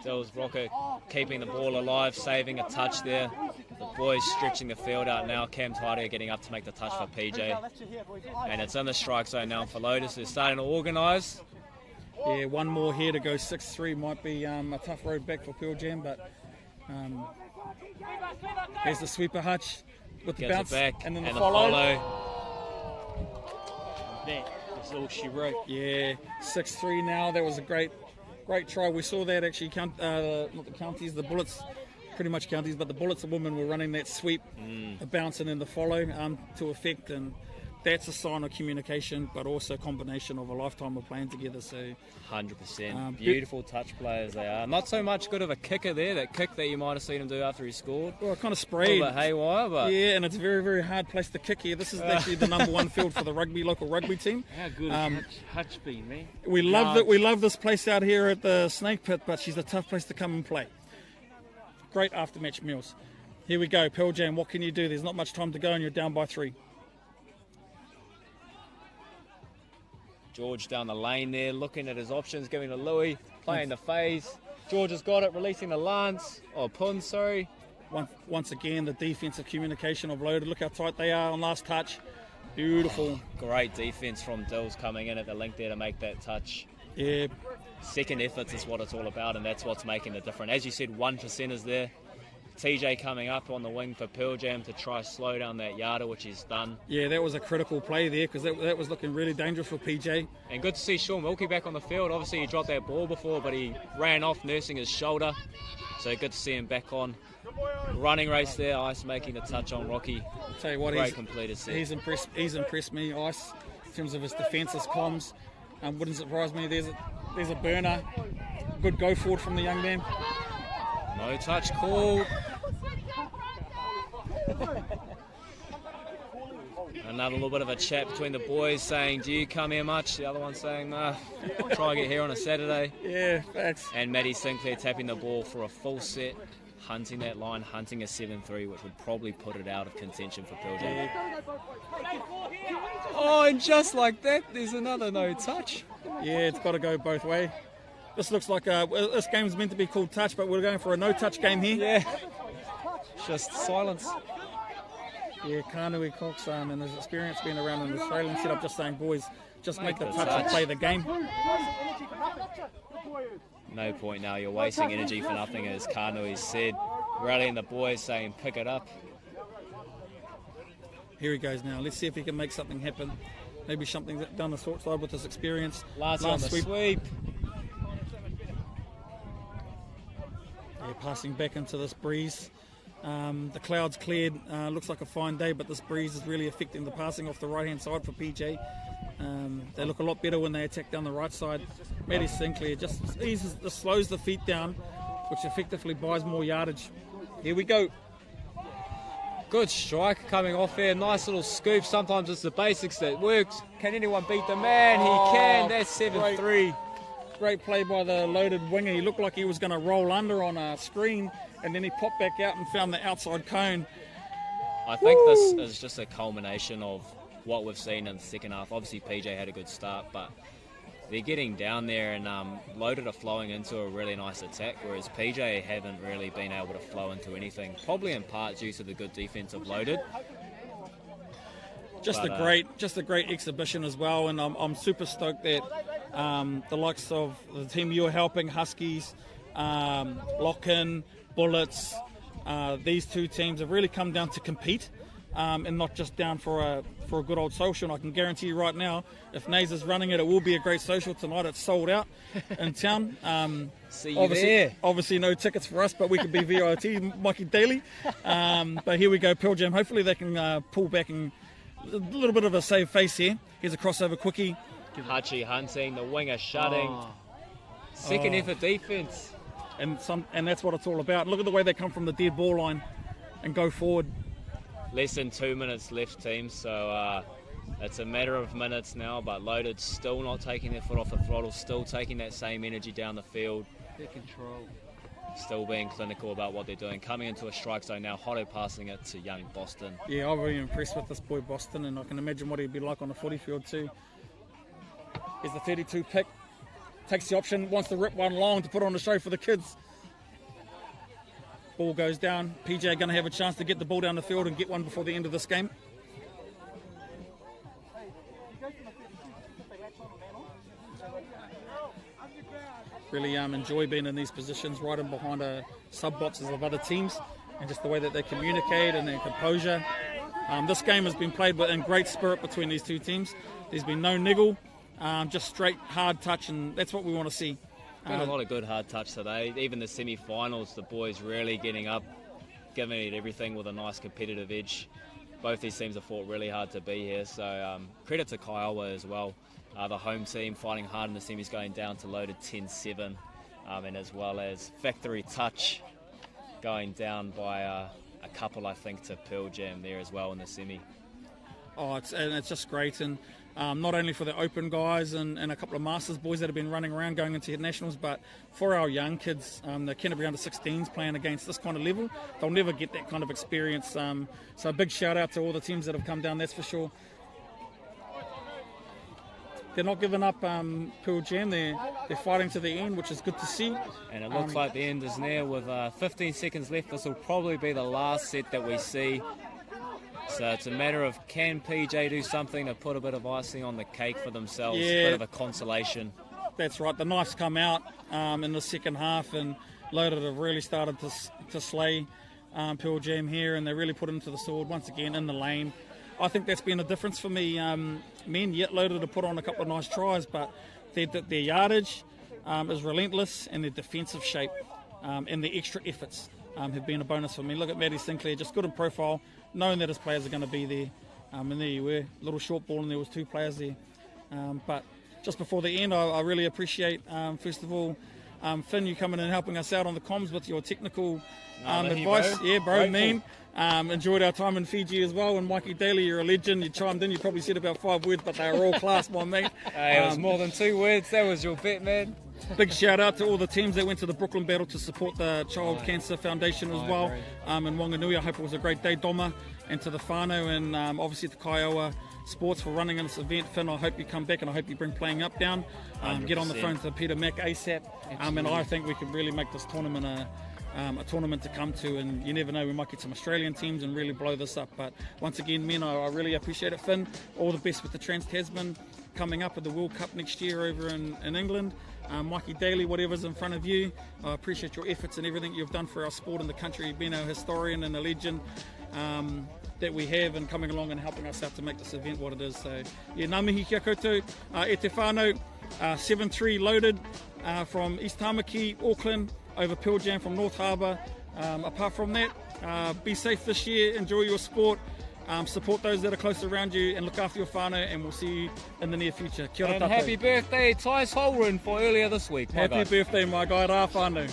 That was Rocker keeping the ball alive, saving a touch there. The boys stretching the field out now. Cam Taira getting up to make the touch for PJ. And it's in the strike zone now for Lotus. They're starting to organise. Yeah, one more here to go 6-3 might be a tough road back for Pearl Jam, but here's the sweeper Hutch with the Gets bounce it back and then and the follow. That's all she wrote. Yeah, 6-3 now. That was a great try. We saw that actually, not the counties, the Bullets, pretty much counties, but the Bullets, the women were running that sweep, the bounce and then the follow to effect, and that's a sign of communication, but also a combination of a lifetime of playing together. So 100%. Beautiful touch players they are. Not so much good of a kicker there, that kick that you might have seen him do after he scored. well, it kind of A sprayed. little bit haywire, but Yeah, and it's a very, very hard place to kick here. This is actually the number one field for the local rugby team. How good has Hutch been, man? We love that. We love this place out here at the Snake Pit, but she's a tough place to come and play. Great after-match meals. Here we go, Pearl Jam. What can you do? There's not much time to go, and you're down by 3. George down the lane there, looking at his options, giving to Louis, playing the phase. George has got it, releasing the Lance, Pun, sorry. once again, the defensive communication of Loaded. Look how tight they are on last touch. Beautiful. Great defence from Dills coming in at the link there to make that touch. Yeah. Second efforts is what it's all about, and that's what's making the difference. As you said, 1% is there. TJ coming up on the wing for Pearl Jam to try slow down that yarder, which he's done. Yeah, that was a critical play there because that was looking really dangerous for PJ. And good to see Sean Wilkie back on the field. Obviously, he dropped that ball before, but he ran off nursing his shoulder. So good to see him back on. Running race there, Ice making the touch on Rocky. Tell you what, great completed set. He's impressed me, Ice, in terms of his defence, his comms. Wouldn't surprise me. There's a burner. Good go forward from the young man. No touch call. Another little bit of a chat between the boys saying, do you come here much? The other one saying, nah, try and get here on a Saturday. Yeah, facts. And Matty Sinclair tapping the ball for a full set, hunting that line, hunting a 7-3, which would probably put it out of contention for Pearl Jam. Oh, and just like that, there's another no touch. Yeah, it's got to go both ways. This looks like this game's meant to be called touch, but we're going for a no-touch game here. Yeah, just silence. Yeah, Kānui Cox and his experience being around an Australian setup, just saying, boys, just make the touch and play the game. No point now, you're wasting energy for nothing, as Kānui said. Rallying the boys saying, pick it up. Here he goes now. Let's see if he can make something happen. Maybe something down the short side with his experience. Last on the sweep. Yeah, passing back into this breeze. The clouds cleared. Looks like a fine day, but this breeze is really affecting the passing off the right-hand side for PJ. They look a lot better when they attack down the right side. Matty Sinclair just slows the feet down, which effectively buys more yardage. Here we go. Good strike coming off there. Nice little scoop. Sometimes it's the basics that works. Can anyone beat the man? He can. That's 7-3. Great play by the Loaded winger. He looked like he was going to roll under on a screen, and then he popped back out and found the outside cone. I think this is just a culmination of what we've seen in the second half. Obviously, PJ had a good start, but they're getting down there, and Loaded are flowing into a really nice attack, whereas PJ haven't really been able to flow into anything, probably in part due to the good defense of Loaded. Just a great exhibition as well, and I'm super stoked that the likes of the team you're helping, Huskies, Lock-In, Bullets, these two teams have really come down to compete, and not just down for a good old social. And I can guarantee you right now, if Nays is running it, it will be a great social tonight. It's sold out in town. See you there. Obviously no tickets for us, but we could be VIT, Mikey Daly. But here we go, Pearl Jam. Hopefully they can pull back, and a little bit of a save face here. Here's a crossover quickie. Hachi hunting, the winger shutting. Second effort defence. And that's what it's all about. Look at the way they come from the dead ball line and go forward. Less than 2 minutes left, team, so it's a matter of minutes now, but Loaded still not taking their foot off the throttle, still taking that same energy down the field. Their control. Still being clinical about what they're doing. Coming into a strike zone now, Hotto passing it to young Boston. Yeah, I'm really impressed with this boy Boston, and I can imagine what he'd be like on the footy field too. Here's the 32 pick. Takes the option, wants to rip one long to put on the show for the kids. Ball goes down. PJ going to have a chance to get the ball down the field and get one before the end of this game. Really enjoy being in these positions, right in behind sub-boxes of other teams, and just the way that they communicate and their composure. This game has been played in great spirit between these two teams. There's been no niggle, just straight hard touch, and that's what we want to see. Been a lot of good hard touch today. Even the semi-finals, the boys really getting up, giving it everything with a nice competitive edge. Both these teams have fought really hard to be here, so credit to Kaiawa as well. The home team fighting hard in the semis, going down to Loaded 10-7, and as well as Factory Touch going down by a couple, I think, to Pearl Jam there as well in the semi. Oh, it's just great, and not only for the open guys and a couple of Masters boys that have been running around going into nationals, but for our young kids, the Canterbury under-16s playing against this kind of level, they'll never get that kind of experience. So a big shout out to all the teams that have come down, that's for sure. they're not giving up Pearl Jam. They're fighting to the end, which is good to see. And it looks like the end is near with 15 seconds left. This will probably be the last set that we see. So it's a matter of, can PJ do something to put a bit of icing on the cake for themselves, a bit of a consolation. That's right. The knife's come out in the second half, and Loaded have really started to slay Pearl Jam here, and they really put into the sword once again in the lane. I think that's been a difference for me. Men yet Loaded to put on a couple of nice tries, but their yardage is relentless, and their defensive shape and the extra efforts have been a bonus for me. Look at Matty Sinclair, just good in profile, knowing that his players are going to be there. And there you were, little short ball, and there was 2 players there. But just before the end, I really appreciate, first of all, Finn, you coming and helping us out on the comms with your technical advice. Bro. Yeah, bro, Grateful. mean. Enjoyed our time in Fiji as well. And Mikey Daly, you're a legend. You chimed in. You probably said about 5 words, but they were all class, my mate. Hey, it was more than 2 words. That was your bet, man. Big shout out to all the teams that went to the Brooklyn Battle to support the Child Cancer Foundation as well. In Wanganui, I hope it was a great day, Doma, and to the whānau, and obviously to Kaiawa Sports for running in this event. Finn, I hope you come back, and I hope you bring Playing Up down. Get on the phone to Peter Mack ASAP, and I think we could really make this tournament a tournament to come to, and you never know, we might get some Australian teams and really blow this up. But once again, men, I really appreciate it, Finn. All the best with the Trans-Tasman coming up at the World Cup next year over in England. Mikey Daly, whatever's in front of you, I appreciate your efforts and everything you've done for our sport in the country. You've been a historian and a legend that we have, and coming along and helping us out to make this event what it is. So, yeah, ngā mihi kia koutou, e te whānau, 7-3 Loaded from East Tamaki, Auckland, over Pearl Jam from North Harbour. Apart from that, be safe this year, enjoy your sport, support those that are close around you, and look after your whānau, and we'll see you in the near future. Kia ora And tātou. happy birthday, Tyce Holren, for earlier this week. My Happy guy. birthday, my guy, rā whānau.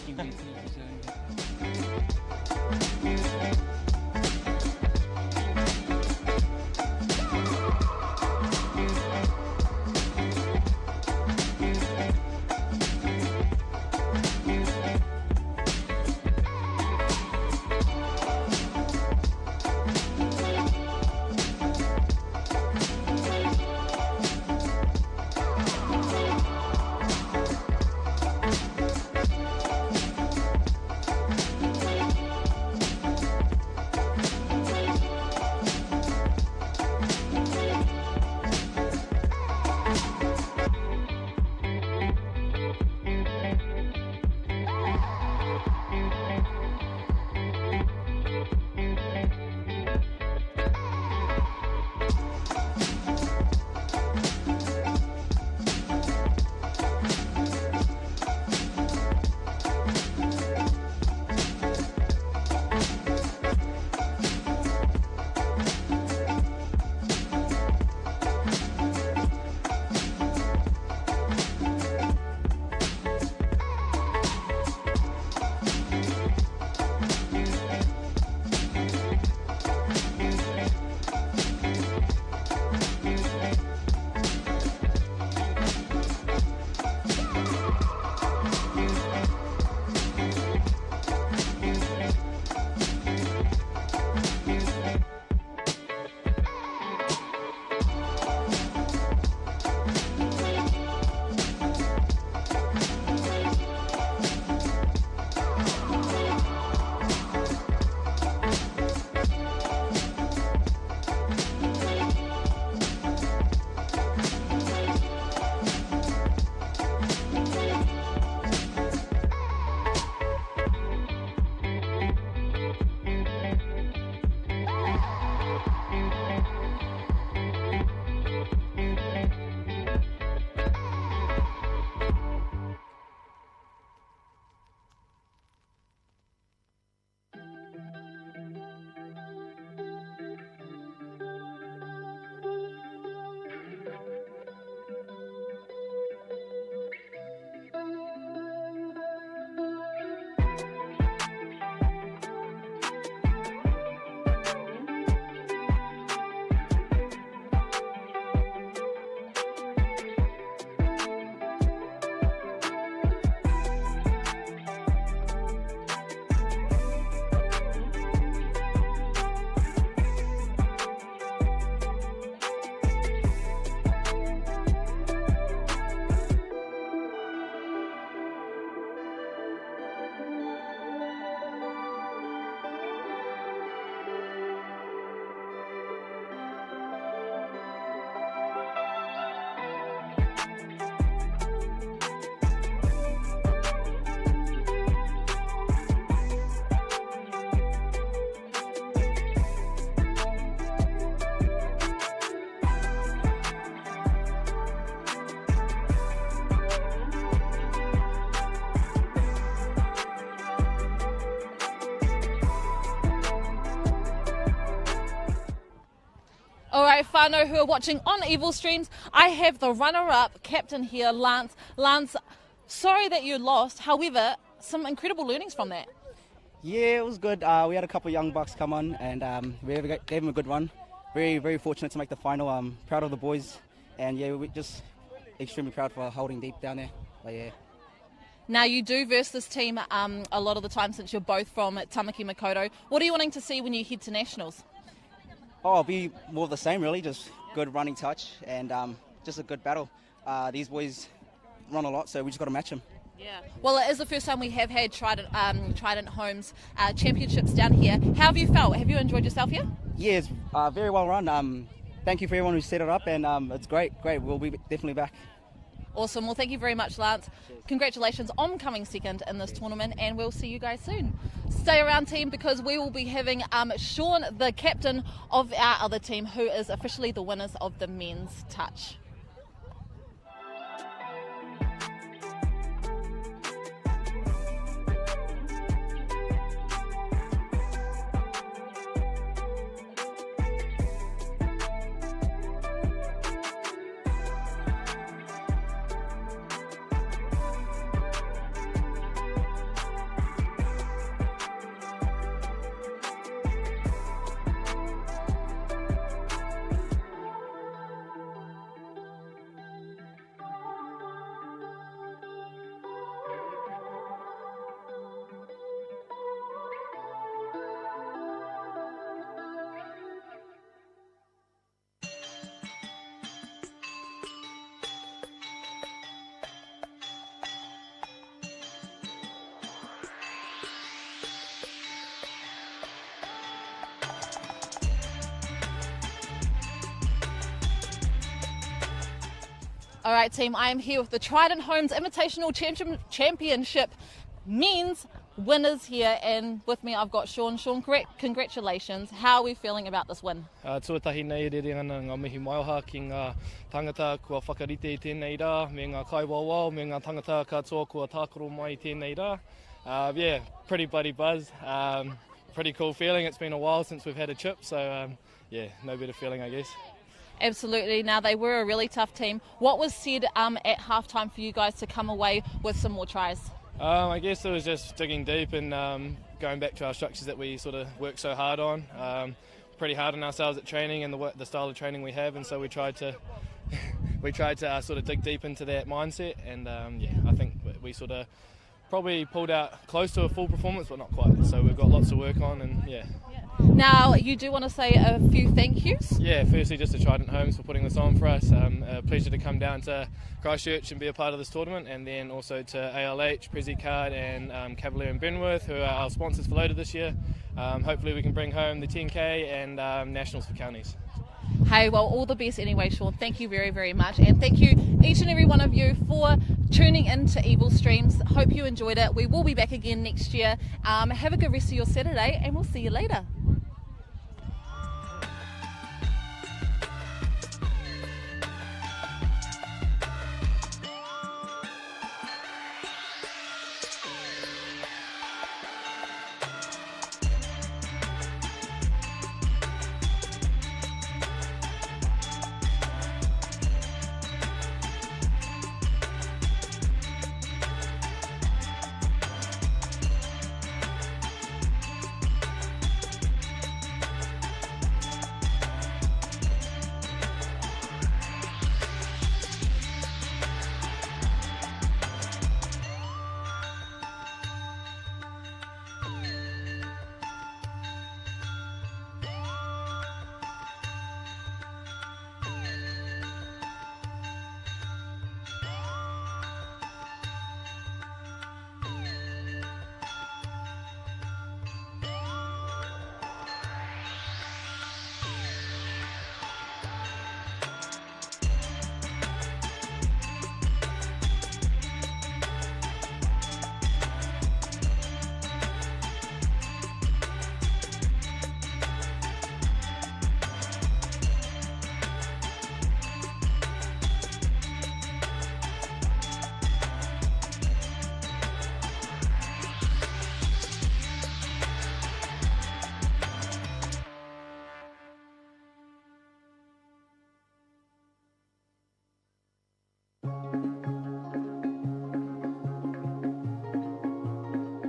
my whānau who are watching on Evil Streams. I have the runner-up captain here, Lance. Lance, sorry that you lost. However, some incredible learnings from that. Yeah, it was good. We had a couple of young bucks come on and we gave them a good run. Very, very fortunate to make the final. I'm proud of the boys. And yeah, we're just extremely proud for holding deep down there. But yeah. Now you do verse this team a lot of the time since you're both from Tamaki Makaurau. What are you wanting to see when you head to Nationals? Oh, it'll be more of the same really, just good running touch and just a good battle. These boys run a lot, so we just got to match them. Yeah. Well, it is the first time we have had Trident Homes championships down here. How have you felt? Have you enjoyed yourself here? Yeah, it's very well run. Thank you for everyone who set it up, and it's great. We'll be definitely back. Awesome. Well, thank you very much, Lance. Congratulations on coming second in this tournament, and we'll see you guys soon. Stay around, team, because we will be having Sean, the captain of our other team, who is officially the winners of the men's touch. All right, team, I am here with the Trident Homes Invitational Championship men's winners here, and with me I've got Sean. Sean, congratulations. How are we feeling about this win? Tuatahi nei rere ana ngā mihi maioha ki ngā tangata kua whakarite i tēnei rā, me ngā kaiawa, me ngā tangata katoa kua tākaro mai i tēnei rā. Yeah, pretty bloody buzz. Pretty cool feeling. It's been a while since we've had a chip, so yeah, no better feeling, I guess. Absolutely. Now, they were a really tough team. What was said at halftime for you guys to come away with some more tries? I guess it was just digging deep and going back to our structures that we sort of work so hard on. Pretty hard on ourselves at training and the style of training we have, and so we tried to sort of dig deep into that mindset. And yeah, I think we sort of probably pulled out close to a full performance, but not quite. So we've got lots to work on, and yeah. Now, you do want to say a few thank yous? Yeah, firstly just to Trident Homes for putting this on for us. A pleasure to come down to Christchurch and be a part of this tournament, and then also to ALH, Prezi Card and Cavalier and Benworth, who are our sponsors for Loader this year. Hopefully we can bring home the 10K and Nationals for counties. Hey, well, all the best anyway, Sean. Thank you very, very much. And thank you, each and every one of you, for tuning in to Evil Streams. Hope you enjoyed it. We will be back again next year. Have a good rest of your Saturday, and we'll see you later.